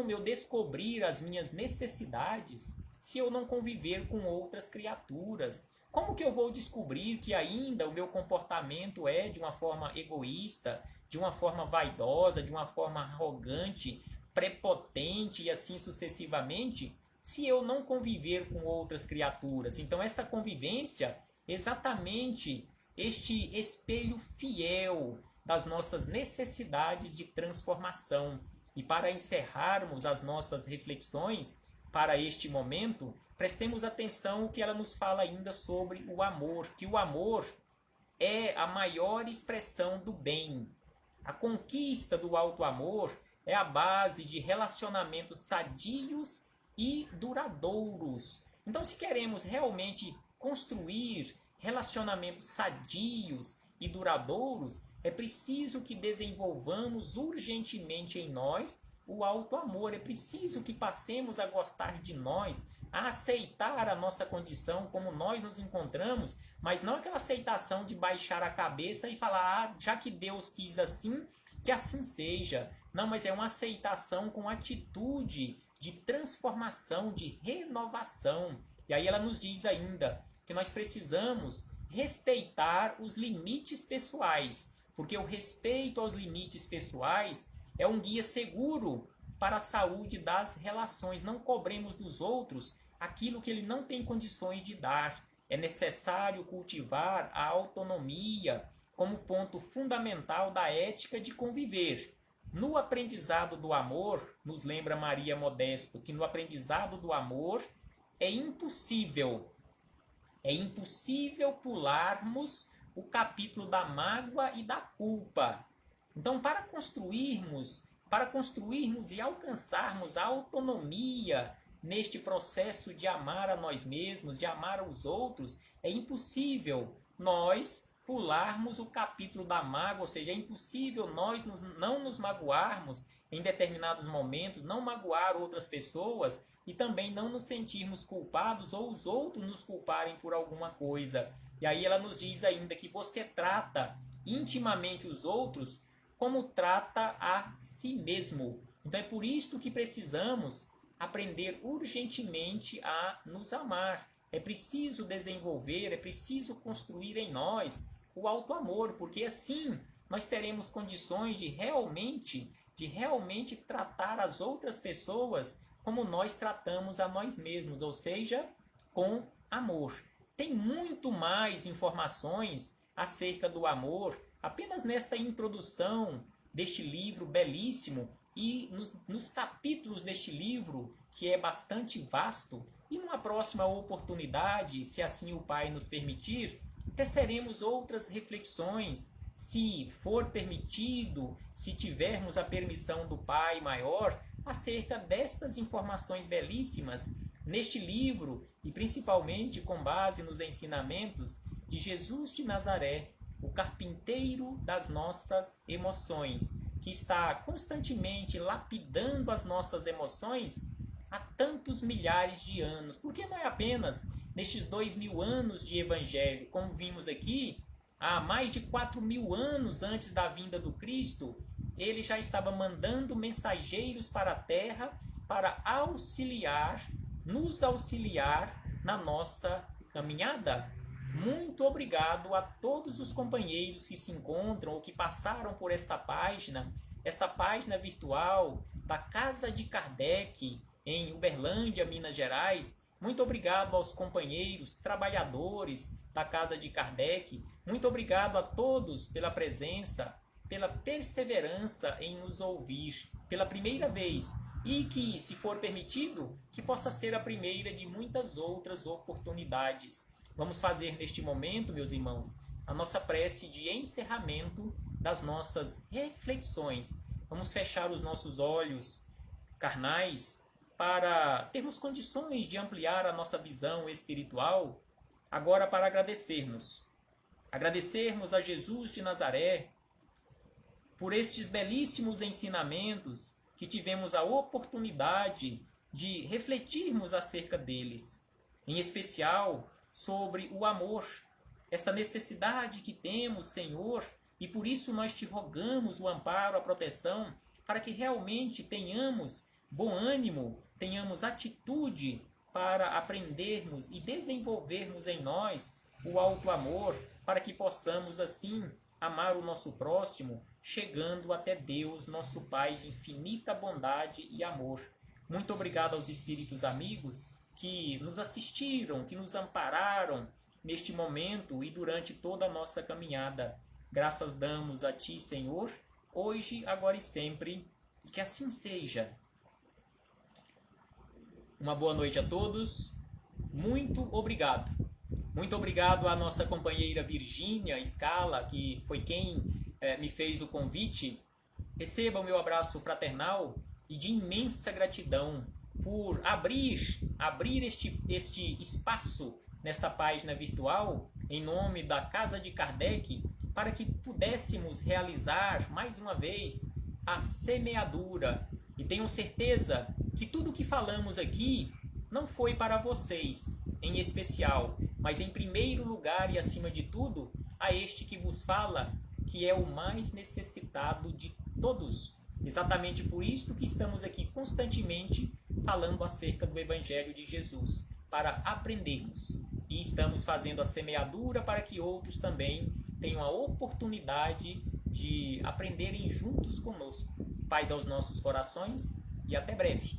eu descobrir as minhas necessidades se eu não conviver com outras criaturas. Como que eu vou descobrir que ainda o meu comportamento é de uma forma egoísta, de uma forma vaidosa, de uma forma arrogante, prepotente e assim sucessivamente, se eu não conviver com outras criaturas? Então essa convivência, exatamente este espelho fiel das nossas necessidades de transformação. E para encerrarmos as nossas reflexões para este momento, prestemos atenção ao que ela nos fala ainda sobre o amor, que o amor é a maior expressão do bem. A conquista do alto amor é a base de relacionamentos sadios e duradouros. Então, se queremos realmente construir relacionamentos sadios e duradouros, é preciso que desenvolvamos urgentemente em nós o alto amor. É preciso que passemos a gostar de nós, a aceitar a nossa condição como nós nos encontramos, mas não aquela aceitação de baixar a cabeça e falar, já que Deus quis assim, que assim seja. Não, mas é uma aceitação com atitude de transformação, de renovação. E aí ela nos diz ainda que nós precisamos respeitar os limites pessoais, porque o respeito aos limites pessoais é um guia seguro para a saúde das relações. Não cobremos dos outros aquilo que ele não tem condições de dar. É necessário cultivar a autonomia como ponto fundamental da ética de conviver. No aprendizado do amor, nos lembra Maria Modesto, que no aprendizado do amor é impossível pularmos o capítulo da mágoa e da culpa. Então, para construirmos e alcançarmos a autonomia neste processo de amar a nós mesmos, de amar aos outros, é impossível nós pularmos o capítulo da mágoa, ou seja, é impossível nós não nos magoarmos em determinados momentos, não magoar outras pessoas e também não nos sentirmos culpados ou os outros nos culparem por alguma coisa. E aí ela nos diz ainda que você trata intimamente os outros como trata a si mesmo. Então é por isto que precisamos aprender urgentemente a nos amar. É preciso desenvolver, é preciso construir em nós o auto-amor, porque assim nós teremos condições de realmente tratar as outras pessoas como nós tratamos a nós mesmos, ou seja, com amor. Tem muito mais informações acerca do amor apenas nesta introdução deste livro belíssimo e nos capítulos deste livro, que é bastante vasto. E numa próxima oportunidade, se assim o Pai nos permitir, teceremos outras reflexões, se for permitido, se tivermos a permissão do Pai maior, acerca destas informações belíssimas neste livro e principalmente com base nos ensinamentos de Jesus de Nazaré, o carpinteiro das nossas emoções, que está constantemente lapidando as nossas emoções há tantos milhares de anos. Porque não é apenas nestes 2000 anos de Evangelho, como vimos aqui, há mais de 4000 anos antes da vinda do Cristo, ele já estava mandando mensageiros para a terra para nos auxiliar na nossa caminhada. Muito obrigado a todos os companheiros que se encontram ou que passaram por esta página virtual da Casa de Kardec, em Uberlândia, Minas Gerais. Muito obrigado aos companheiros, trabalhadores da Casa de Kardec. Muito obrigado a todos pela presença, pela perseverança em nos ouvir pela primeira vez. E que, se for permitido, que possa ser a primeira de muitas outras oportunidades. Vamos fazer neste momento, meus irmãos, a nossa prece de encerramento das nossas reflexões. Vamos fechar os nossos olhos carnais para termos condições de ampliar a nossa visão espiritual, agora para agradecermos. Agradecermos a Jesus de Nazaré por estes belíssimos ensinamentos que tivemos a oportunidade de refletirmos acerca deles, em especial sobre o amor, esta necessidade que temos, Senhor, e por isso nós te rogamos o amparo, a proteção, para que realmente tenhamos bom ânimo, tenhamos atitude para aprendermos e desenvolvermos em nós o auto-amor, para que possamos assim amar o nosso próximo, chegando até Deus, nosso Pai de infinita bondade e amor. Muito obrigado aos espíritos amigos que nos assistiram, que nos ampararam neste momento e durante toda a nossa caminhada. Graças damos a Ti, Senhor, hoje, agora e sempre, e que assim seja. Uma boa noite a todos. Muito obrigado. Muito obrigado à nossa companheira Virgínia Scala, que foi quem me fez o convite. Receba o meu abraço fraternal e de imensa gratidão por abrir este espaço nesta página virtual, em nome da Casa de Kardec, para que pudéssemos realizar mais uma vez a semeadura. E tenho certeza que tudo o que falamos aqui não foi para vocês em especial, mas em primeiro lugar e acima de tudo, a este que vos fala, que é o mais necessitado de todos. Exatamente por isto que estamos aqui constantemente falando acerca do Evangelho de Jesus, para aprendermos. E estamos fazendo a semeadura para que outros também tenham a oportunidade de aprenderem juntos conosco. Paz aos nossos corações e até breve.